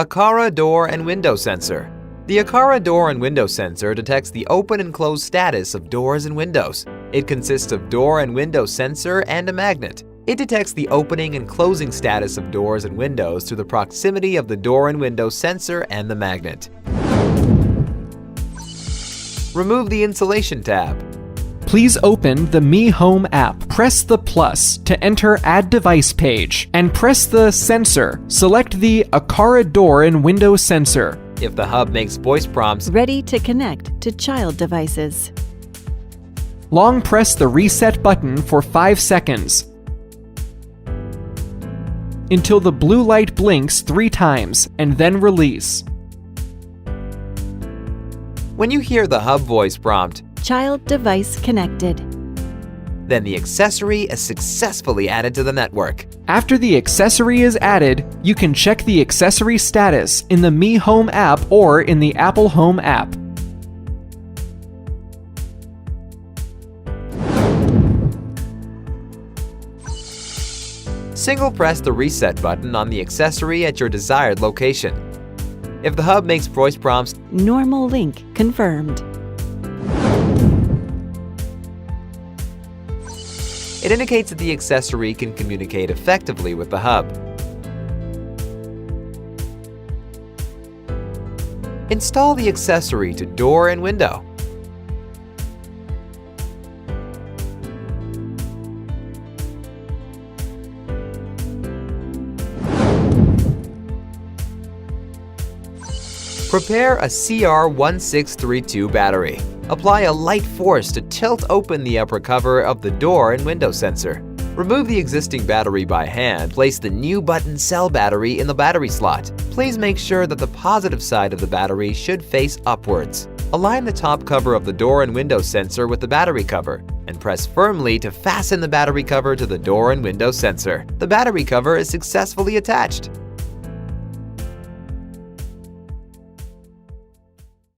Aqara Door and Window Sensor. The Aqara Door and Window Sensor detects the open and closed status of doors and windows. It consists of door and window sensor and a magnet. It detects the opening and closing status of doors and windows through the proximity of the door and window sensor and the magnet. Remove the Insulation tab. Please open the Mi Home app. Press the plus to enter Add Device page and press the Sensor. Select the Aqara Door and Window Sensor. If the hub makes voice prompts, Ready to connect to child devices. Long press the Reset button for 5 seconds until the blue light blinks 3 times and then release. when you hear the hub voice prompt, Child device connected. then the accessory is successfully added to the network. After the accessory is added, you can check the accessory status in the Mi Home app or in the Apple Home app. Single press the reset button on the accessory at your desired location. If the hub makes voice prompts, Normal link confirmed. it indicates that the accessory can communicate effectively with the hub. Install the accessory to door and window. Prepare a CR1632 battery. Apply a light force to tilt open the upper cover of the door and window sensor. Remove the existing battery by hand. Place the new button cell battery in the battery slot. Please make sure that the positive side of the battery should face upwards. Align the top cover of the door and window sensor with the battery cover and press firmly to fasten the battery cover to the door and window sensor. The battery cover is successfully attached.